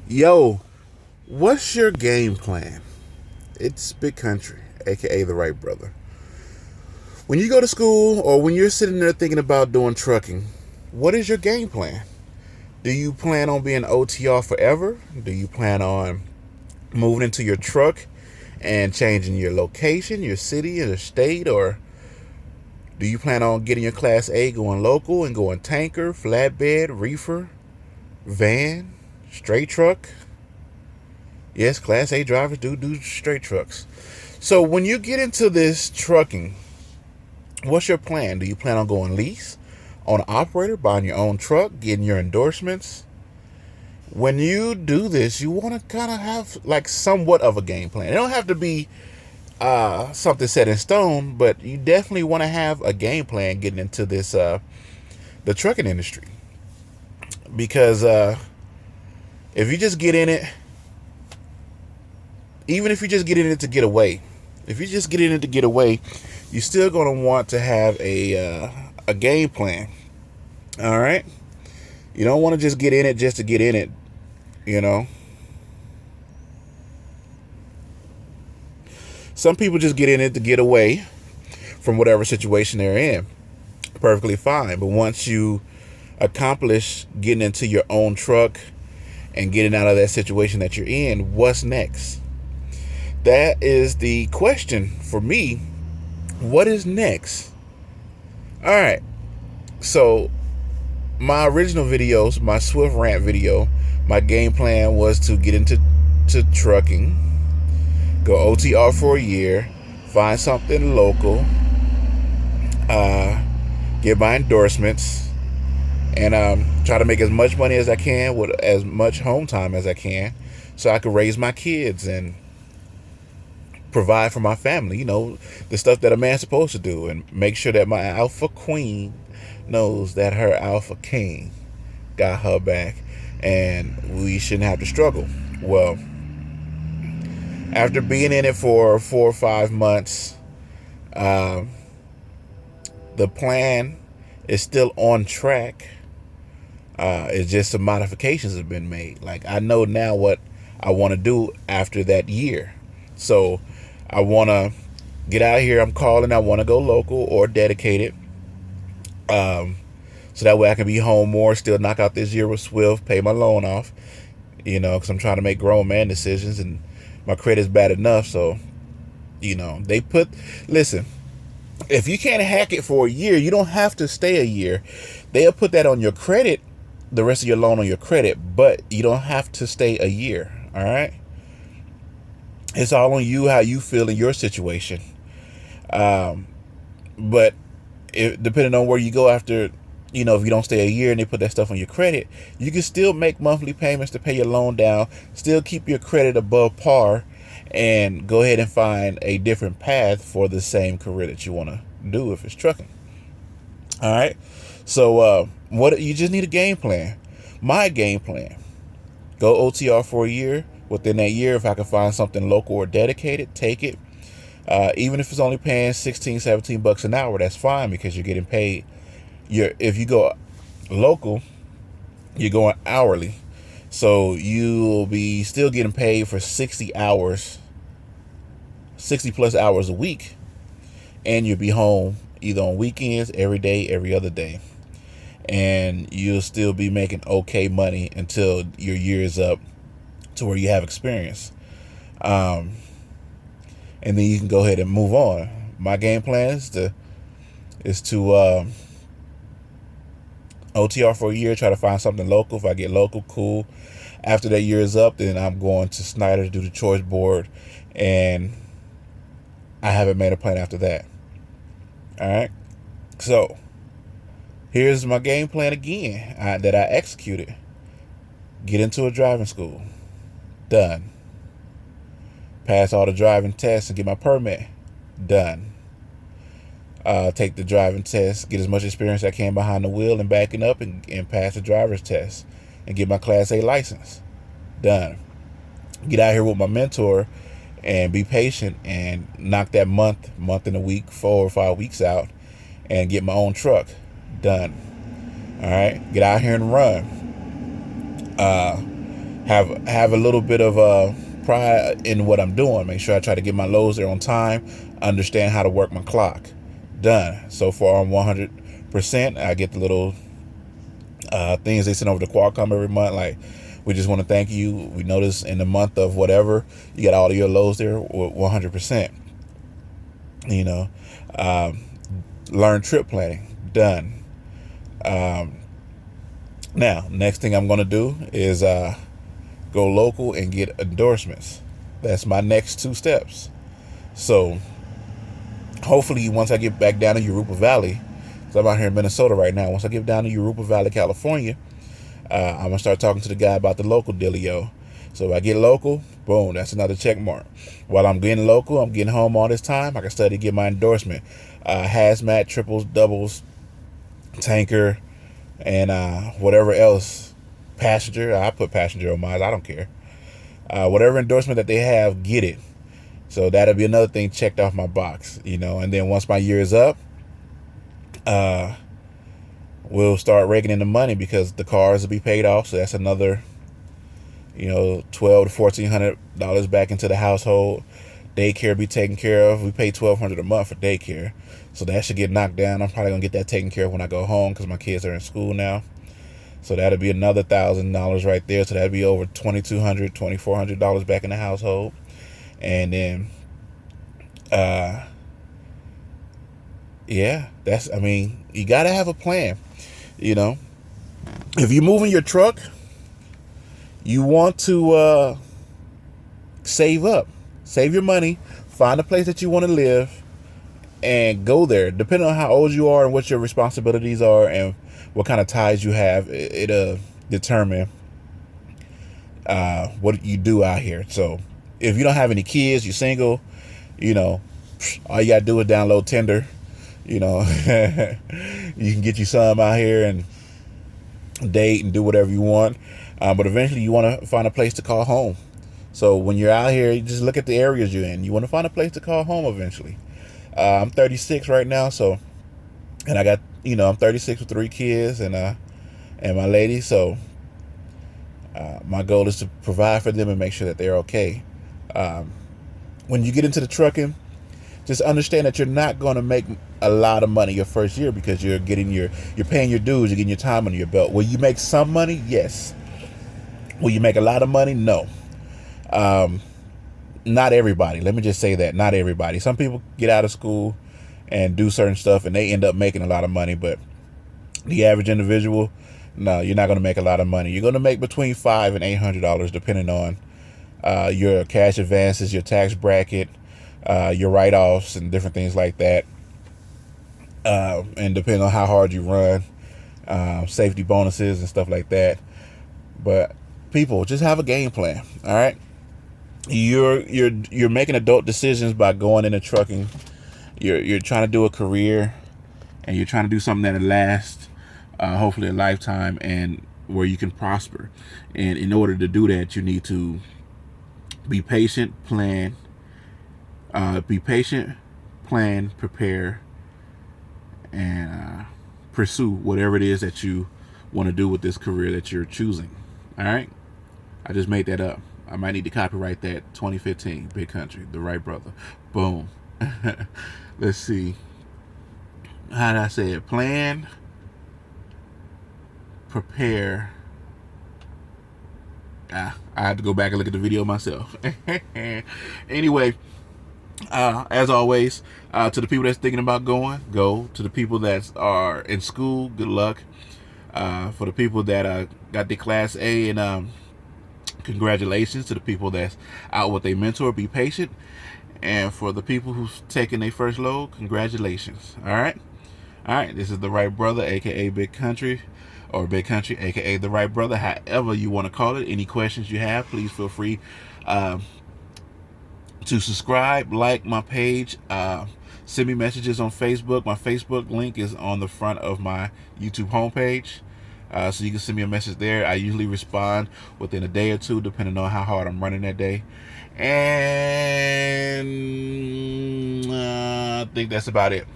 Yo, what's your game plan? It's Big Country, aka the Wright brother. When you go to school or when you're sitting there thinking about doing trucking, what is your game plan? Do you plan on being OTR forever? Do you plan on moving into your truck and changing your location, your city, your state, or do you plan on getting your Class A going local and going tanker, flatbed, reefer, van, straight truck? Yes, Class A drivers do straight trucks. So when you get into this trucking, what's your plan? Do you plan on going lease, on an operator, buying your own truck, getting your endorsements? When you do this, you want to kind of have like somewhat of a game plan. It don't have to be something set in stone, but you definitely want to have a game plan getting into this the trucking industry. Because if you just get in it, even if you just get in it to get away, if you just get in it to get away, you're still going to want to have a game plan. All right, you don't want to just get in it just to get in it. You know, some people just get in it to get away from whatever situation they're in. Perfectly fine, but once you accomplish getting into your own truck and getting out of that situation that you're in, what's next? That is the question for me. What is next? All right. So, my original videos, my Swift rant video, my game plan was to get into trucking, go OTR for a year, find something local, get my endorsements, and try to make as much money as I can with as much home time as I can so I could raise my kids and provide for my family, the stuff that a man's supposed to do, and make sure that my alpha queen knows that her alpha king got her back and we shouldn't have to struggle. Well, after being in it for 4 or 5 months, the plan is still on track. It's just some modifications have been made. Like, I know now what I want to do after that year. So I want to get out here. I'm calling. I want to go local or dedicated. So that way I can be home more, still knock out this year with Swift, pay my loan off, because I'm trying to make grown man decisions and my credit's bad enough. So, listen, if you can't hack it for a year, you don't have to stay a year. They'll put that on your credit, the rest of your loan on your credit, but you don't have to stay a year. All right. It's all on you, how you feel in your situation. But depending on where you go after, if you don't stay a year and they put that stuff on your credit, you can still make monthly payments to pay your loan down, still keep your credit above par, and go ahead and find a different path for the same career that you want to do if it's trucking. All right. So what you just need a game plan. My game plan: go OTR for a year. Within that year, if I can find something local or dedicated, take it. Even if it's only paying 16, 17 bucks an hour, that's fine because you're getting paid. If you go local, you're going hourly. So you'll be still getting paid for 60 hours, 60 plus hours a week. And you'll be home either on weekends, every day, every other day. And you'll still be making okay money until your year is up to where you have experience. And then you can go ahead and move on. My game plan is to OTR for a year, try to find something local. If I get local, cool. After that year is up, then I'm going to Snyder to do the choice board, and I haven't made a plan after that. All right. So here's my game plan again that I executed. Get into a driving school. Done. Pass all the driving tests and get my permit. Done. Take the driving test, get as much experience as I can behind the wheel and backing up, and pass the driver's test and get my Class A license. Done. Get out here with my mentor and be patient and knock that month and a week, 4 or 5 weeks out and get my own truck. Done. All right. Get out here and run. have a little bit of pride in what I'm doing. Make sure I try to get my loads there on time. Understand how to work my clock. Done. So far, I'm 100%. I get the little things they send over to Qualcomm every month. Like, we just want to thank you. We noticed in the month of whatever, you got all of your loads there 100%. You know, learn trip planning. Done. Now, next thing I'm going to do is go local and get endorsements. That's my next 2 steps. So hopefully once I get back down to Europa Valley, because I'm out here in Minnesota right now, once I get down to Europa Valley, California, I'm going to start talking to the guy about the local dealio. So if I get local, boom, that's another check mark. While I'm getting local, I'm getting home all this time, I can study to get my endorsement. Hazmat, triples, doubles, tanker, and whatever else. Passenger, I put passenger on mine, I don't care. Whatever endorsement that they have, get it. So that'll be another thing checked off my box, you know. And then once my year is up, we'll start raking in the money because the cars will be paid off. So that's another, you know, $1,200 to $1,400 back into the household. Daycare be taken care of. We pay $1,200 a month for daycare, so that should get knocked down. I'm probably gonna get that taken care of when I go home because my kids are in school now. So that'll be another $1,000 right there. So that'll be over $2,200, $2,400 back in the household. And then, yeah, I mean, you gotta have a plan. You know, if you're moving your truck, you want to save up, save your money, find a place that you want to live, and go there. Depending on how old you are and what your responsibilities are and what kind of ties you have, it'll determine what you do out here. So if you don't have any kids, you're single, you know, all you gotta do is download Tinder. You know, you can get you some out here and date and do whatever you want. But eventually you want to find a place to call home. So when you're out here, you just look at the areas you're in. You want to find a place to call home eventually. I'm 36 right now, so, and I got, you know, I'm 36 with 3 kids and my lady. So my goal is to provide for them and make sure that they're okay. When you get into the trucking, just understand that you're not going to make a lot of money your first year because you're paying your dues, you're getting your time under your belt. Will you make some money? Yes. Will you make a lot of money? No. Not everybody. Let me just say that. Not everybody. Some people get out of school and do certain stuff and they end up making a lot of money, but the average individual, no, you're not going to make a lot of money. You're going to make between $500 and $800 depending on your cash advances, your tax bracket, your write-offs and different things like that. And depending on how hard you run, safety bonuses and stuff like that. But people, just have a game plan. All right. You're making adult decisions by going into trucking. You're trying to do a career and you're trying to do something that'll last, hopefully a lifetime and where you can prosper. And in order to do that, you need to be patient, plan, prepare, and pursue whatever it is that you want to do with this career that you're choosing. All right. I just made that up. I might need to copyright that. 2015, Big Country, Therightbrotha. Boom. Let's see. How did I say it? Plan, prepare. I have to go back and look at the video myself. Anyway, as always, to the people that's thinking about going, go. To the people that are in school, good luck. For the people that got their Class A, and congratulations. To the people that's out with a mentor, be patient. And for the people who's taking their first load, congratulations. All right. This is Therightbrotha, aka Big Country, or Big Country, aka Therightbrotha. However you want to call it. Any questions you have, please feel free to subscribe, like my page, send me messages on Facebook. My Facebook link is on the front of my YouTube homepage. So you can send me a message there. I usually respond within a day or two, depending on how hard I'm running that day. And I think that's about it.